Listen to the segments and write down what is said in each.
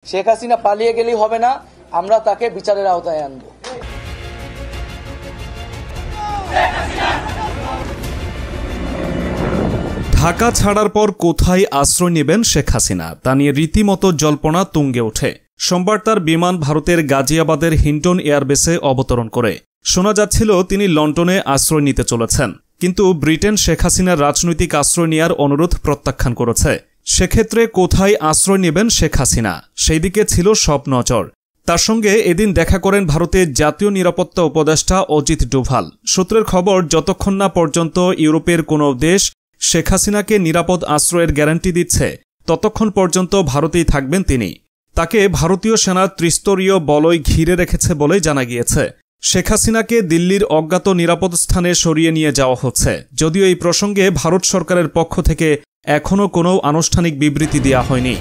শেখ হাসিনা পালিয়ে গেলেই হবে না, আমরা তাকে বিচারের আওতায় আনব। ঢাকা ছাড়ার পর কোথায় আশ্রয় নেবেন শেখ হাসিনা তা নিয়ে রীতিমতো জল্পনা তুঙ্গে ওঠে। সোমবার তার বিমান ভারতের গাজিয়াবাদের হিন্টন এয়ারবেসে অবতরণ করে। শোনা যাচ্ছিল তিনি লন্ডনে আশ্রয় নিতে চলেছেন, কিন্তু ব্রিটেন শেখ হাসিনার রাজনৈতিক আশ্রয় নেওয়ার অনুরোধ প্রত্যাখ্যান করেছে। সেক্ষেত্রে কোথায় আশ্রয় নেবেন শেখ হাসিনা সেই দিকে ছিল সব নজর। তার সঙ্গে এদিন দেখা করেন ভারতের জাতীয় নিরাপত্তা উপদেষ্টা অজিত ডোভাল। সূত্রের খবর, যতক্ষণ না পর্যন্ত ইউরোপের কোনো দেশ শেখ হাসিনাকে নিরাপদ আশ্রয়ের গ্যারান্টি দিচ্ছে ততক্ষণ পর্যন্ত ভারতেই থাকবেন তিনি। তাকে ভারতীয় সেনার ত্রিস্তরীয় বলয় ঘিরে রেখেছে বলে জানা গিয়েছে। শেখ হাসিনাকে দিল্লির অজ্ঞাত নিরাপদ স্থানে সরিয়ে নিয়ে যাওয়া হচ্ছে, যদিও এই প্রসঙ্গে ভারত সরকারের পক্ষ থেকে এখনও কোনো আনুষ্ঠানিক বিবৃতি দেওয়া হয়নি।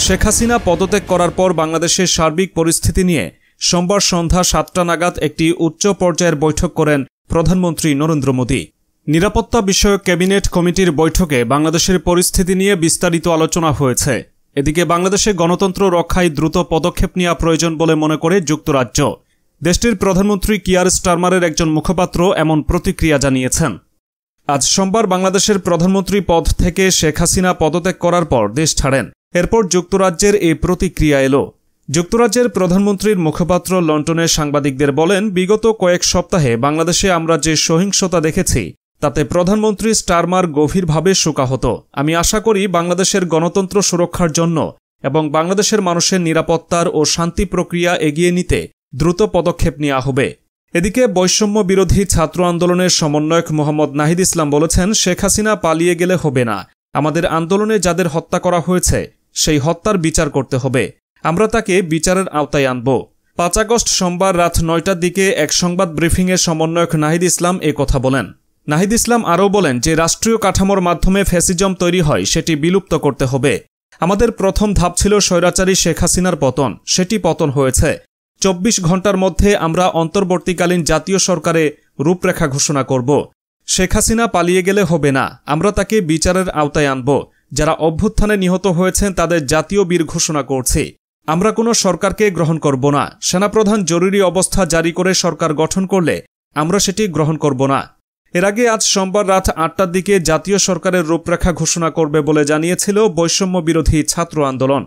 শেখ হাসিনা পদত্যাগ করার পর বাংলাদেশের সার্বিক পরিস্থিতি নিয়ে সোমবার সন্ধ্যা ৭টা নাগাদ একটি উচ্চ পর্যায়ের বৈঠক করেন প্রধানমন্ত্রী নরেন্দ্র মোদী। নিরাপত্তা বিষয়ক ক্যাবিনেট কমিটির বৈঠকে বাংলাদেশের পরিস্থিতি নিয়ে বিস্তারিত আলোচনা হয়েছে। এদিকে বাংলাদেশে গণতন্ত্র রক্ষায় দ্রুত পদক্ষেপ নেওয়া প্রয়োজন বলে মনে করে যুক্তরাজ্য। দেশটির প্রধানমন্ত্রী কিয়ার স্টারমারের একজন মুখপাত্র এমন প্রতিক্রিয়া জানিয়েছেন। আজ সোমবার বাংলাদেশের প্রধানমন্ত্রী পদ থেকে শেখ হাসিনা পদত্যাগ করার পর দেশ ছাড়েন। এরপর যুক্তরাজ্যের এই প্রতিক্রিয়া এলো। যুক্তরাজ্যের প্রধানমন্ত্রীর মুখপাত্র লন্ডনে সাংবাদিকদের বলেন, বিগত কয়েক সপ্তাহে বাংলাদেশে আমরা যে সহিংসতা দেখেছি তাতে প্রধানমন্ত্রী স্টারমার গভীরভাবে শোকাহত। আমি আশা করি বাংলাদেশের গণতন্ত্র সুরক্ষার জন্য এবং বাংলাদেশের মানুষের নিরাপত্তার ও শান্তি প্রক্রিয়া এগিয়ে নিতে দ্রুত পদক্ষেপ নেওয়া হবে। এদিকে বৈষম্য বিরোধী ছাত্র আন্দোলনের সমন্বয়ক মোহাম্মদ নাহিদ ইসলাম বলেছেন, শেখ হাসিনা পালিয়ে গেলে হবে না। আমাদের আন্দোলনে যাদের হত্যা করা হয়েছে সেই হত্যার বিচার করতে হবে। আমরা তাকে বিচারের আওতায় আনব। ৫ আগস্ট সোমবার রাত ৯টার দিকে এক সংবাদ ব্রিফিংয়ে সমন্বয়ক নাহিদ ইসলাম এ কথা বলেন। নাহিদ ইসলাম আরও বলেন যে রাষ্ট্রীয় কাঠামোর মাধ্যমে ফ্যাসিজম তৈরি হয় সেটি বিলুপ্ত করতে হবে। আমাদের প্রথম ধাপ ছিল স্বৈরাচারী শেখ হাসিনার পতন, সেটি পতন হয়েছে। ২৪ ঘণ্টার মধ্যে আমরা অন্তর্বর্তীকালীন জাতীয় সরকারে রূপরেখা ঘোষণা করব। শেখ হাসিনা পালিয়ে গেলে হবে না, আমরা তাকে বিচারের আওতায় আনব। যারা অভ্যুত্থানে নিহত হয়েছেন তাদের জাতীয় বীর ঘোষণা করছি। আমরা কোনো সরকারকে গ্রহণ করব না। সেনাপ্রধান জরুরি অবস্থা জারি করে সরকার গঠন করলে আমরা সেটি গ্রহণ করব না। এর আগে আজ সোমবার রাত ৮টার দিকে জাতীয় সরকারের রূপরেখা ঘোষণা করবে বলে জানিয়েছিল বৈষম্য বিরোধী ছাত্র আন্দোলন।